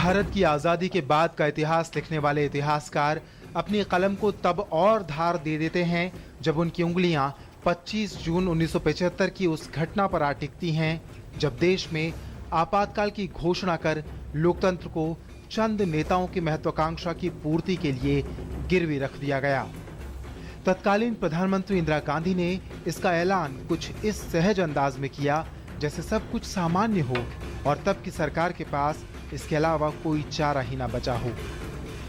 भारत की आजादी के बाद का इतिहास लिखने वाले इतिहासकार अपनी कलम को तब और धार दे देते हैं जब उनकी उंगलियां 25 जून 1975 की उस घटना पर आ टिकती हैं जब देश में आपातकाल की घोषणा कर लोकतंत्र को चंद नेताओं की महत्वाकांक्षा की पूर्ति के लिए गिरवी रख दिया गया। तत्कालीन प्रधानमंत्री इंदिरा गांधी ने इसका ऐलान कुछ इस सहज अंदाज में किया जैसे सब कुछ सामान्य हो और तब की सरकार के पास इसके अलावा कोई चारा ही ना बचा हो।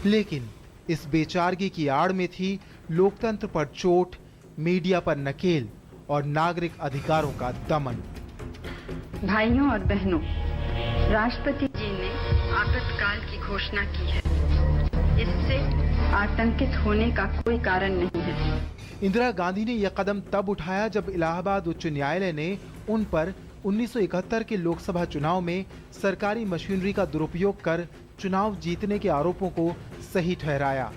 लेकिन इस बेचारगी की आड़ में थी लोकतंत्र पर चोट, मीडिया पर नकेल और नागरिक अधिकारों का दमन। भाइयों और बहनों, राष्ट्रपति जी ने आपातकाल की घोषणा की है। इससे आतंकित होने का कोई कारण नहीं है। इंदिरा गांधी ने यह कदम तब उठाया जब इलाहाबाद उच्च न्यायालय ने उन पर 1971 के लोकसभा चुनाव में सरकारी मशीनरी का दुरुपयोग कर चुनाव जीतने के आरोपों को सही ठहराया।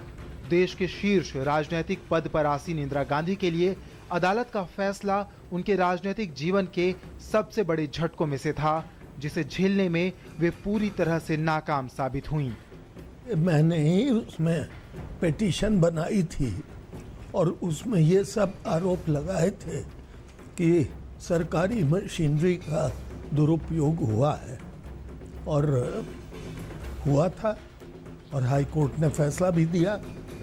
देश के शीर्ष राजनीतिक पद पर आसीन इंदिरा गांधी के लिए अदालत का फैसला उनके राजनीतिक जीवन के सबसे बड़े झटकों में से था, जिसे झेलने में वे पूरी तरह से नाकाम साबित हुईं। मैंने ही उसमें पिटीशन बनाई थी और उसमें ये सब आरोप लगाए थे कि सरकारी मशीनरी का दुरुपयोग हुआ है और हुआ था और हाई कोर्ट ने फैसला भी दिया।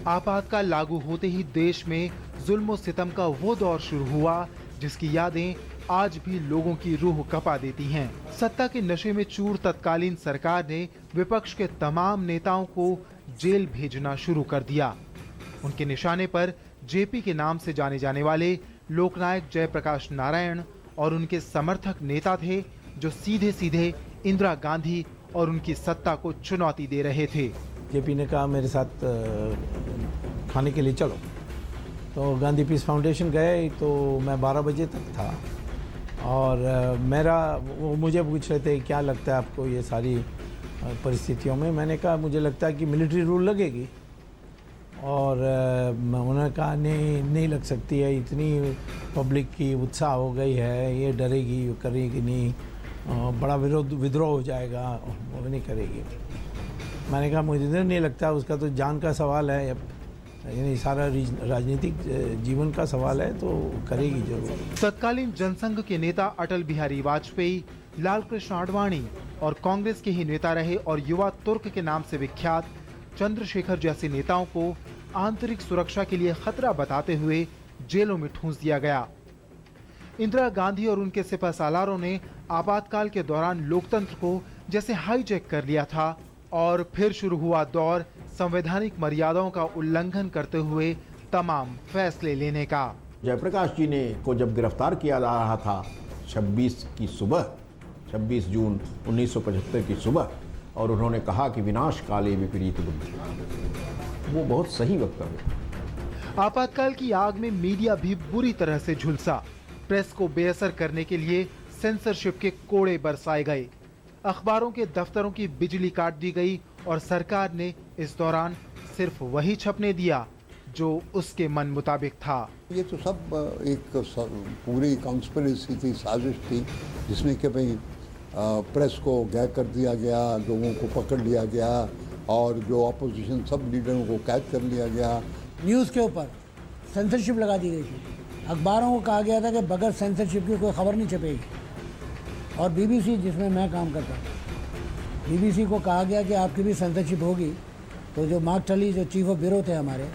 आपातकाल लागू होते ही देश में जुल्म सितम का वो दौर शुरू हुआ जिसकी यादें आज भी लोगों की रूह कपा देती हैं। सत्ता के नशे में चूर तत्कालीन सरकार ने विपक्ष के तमाम नेताओं को जेल भेजना शुरू कर दिया। उनके निशाने पर जेपी के नाम से जाने जाने वाले लोकनायक जयप्रकाश नारायण और उनके समर्थक नेता थे जो सीधे सीधे इंदिरा गांधी और उनकी सत्ता को चुनौती दे रहे थे। जेपी ने कहा मेरे साथ खाने के लिए चलो, तो गांधी पीस फाउंडेशन गए तो मैं 12 बजे तक था और वो मुझे पूछ रहे थे क्या लगता है आपको ये सारी परिस्थितियों में। मैंने कहा मुझे लगता है कि मिलिट्री रूल लगेगी और उन्होंने कहा नहीं लग सकती है, इतनी पब्लिक की उत्साह हो गई है, ये डरेगी करेगी नहीं, बड़ा विद्रोह हो जाएगा, वो नहीं करेगी। मैंने कहा मुझे नहीं लगता, उसका तो जान का सवाल है, यानी सारा राजनीतिक जीवन का सवाल है, तो करेगी जरूर। तत्कालीन जनसंघ के नेता अटल बिहारी वाजपेयी, लाल कृष्ण आडवाणी और कांग्रेस के ही नेता रहे और युवा तुर्क के नाम से विख्यात चंद्रशेखर जैसे नेताओं को आंतरिक सुरक्षा के लिए खतरा बताते हुए जेलों में ठूंस दिया गया। इंदिरा गांधी और उनके सिपहसालारों ने आपातकाल के दौरान लोकतंत्र को जैसे हाईजैक कर लिया था और फिर शुरू हुआ दौर संवैधानिक मर्यादाओं का उल्लंघन करते हुए तमाम फैसले लेने का। जयप्रकाश जी ने को जब गिरफ्तार किया जा रहा था 26 जून 1975 की सुबह, और उन्होंने कहा कि विनाश काले विपरीत बुद्धि, वो बहुत सही वक्तव्य। आपातकाल की आग में मीडिया भी बुरी तरह से झुलसा। प्रेस को बेअसर करने के लिए सेंसरशिप के कोड़े बरसाए गए, अखबारों के दफ्तरों की बिजली काट दी गई और सरकार ने इस दौरान सिर्फ वही छपने दिया जो उसके मन मुताबिक था। ये तो सब एक पूरी कॉन्स्पिरेसी थी, साजिश थी, जिसमें कि भाई प्रेस को गैर कर दिया गया, लोगों को पकड़ लिया गया और जो अपोजिशन सब लीडरों को कैद कर लिया गया। न्यूज़ के ऊपर सेंसरशिप लगा दी गई थी, अखबारों को कहा गया था कि बगैर सेंसरशिप की कोई खबर नहीं छपेगी। और बीबीसी, जिसमें मैं काम करता था, बीबीसी को कहा गया कि आपकी भी सेंसरशिप होगी। तो जो मार्क टली, जो चीफ ऑफ ब्यूरो थे हमारे,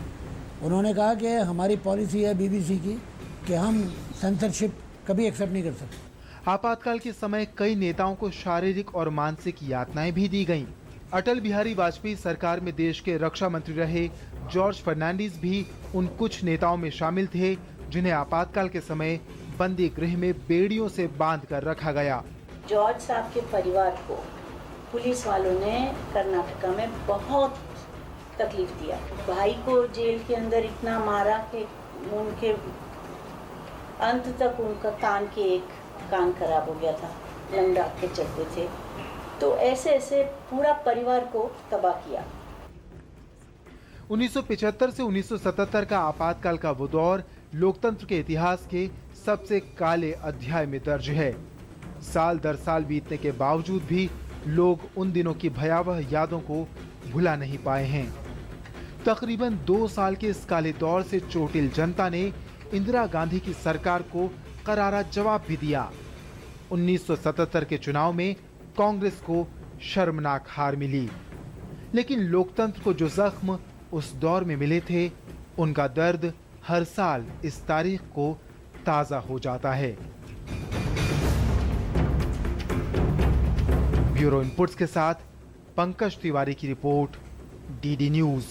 उन्होंने कहा कि हमारी पॉलिसी है बीबीसी की कि हम सेंसरशिप कभी एक्सेप्ट नहीं कर सकते। आपातकाल के समय कई नेताओं को शारीरिक और मानसिक यातनाएं भी दी गईं। अटल बिहारी वाजपेयी सरकार में देश के रक्षा मंत्री रहे जॉर्ज फर्नांडीज भी उन कुछ नेताओं में शामिल थे जिन्हें आपातकाल के समय बंदी गृह में बेड़ियों से बांध कर रखा गया। जॉर्ज साहब के परिवार को पुलिस वालों ने कर्नाटका में बहुत तकलीफ दिया। भाई को जेल के अंदर इतना मारा कि उनके अंत तक उनका कान खराब हो गया था, लंगड़ा के चलते थे। तो ऐसे ऐसे पूरा परिवार को तबाह किया। 1975 से 1977 का आपातकाल का वो दौर लोकतंत्र के इतिहास के सबसे काले अध्याय में दर्ज है। साल दर साल बीतने के बावजूद भी लोग उन दिनों की भयावह यादों को भुला नहीं पाए हैं। तकरीबन 2 साल के इस काले दौर से चोटिल जनता ने इंदिरा गांधी की सरकार को करारा जवाब भी दिया। 1977 के चुनाव में कांग्रेस को शर्मनाक हार मिली, लेकिन लोकतंत्र को जो जख्म उस दौर में मिले थे, उनका दर्द हर साल इस तारीख को ताजा हो जाता है। ब्यूरो इनपुट्स के साथ पंकज तिवारी की रिपोर्ट, डीडी न्यूज।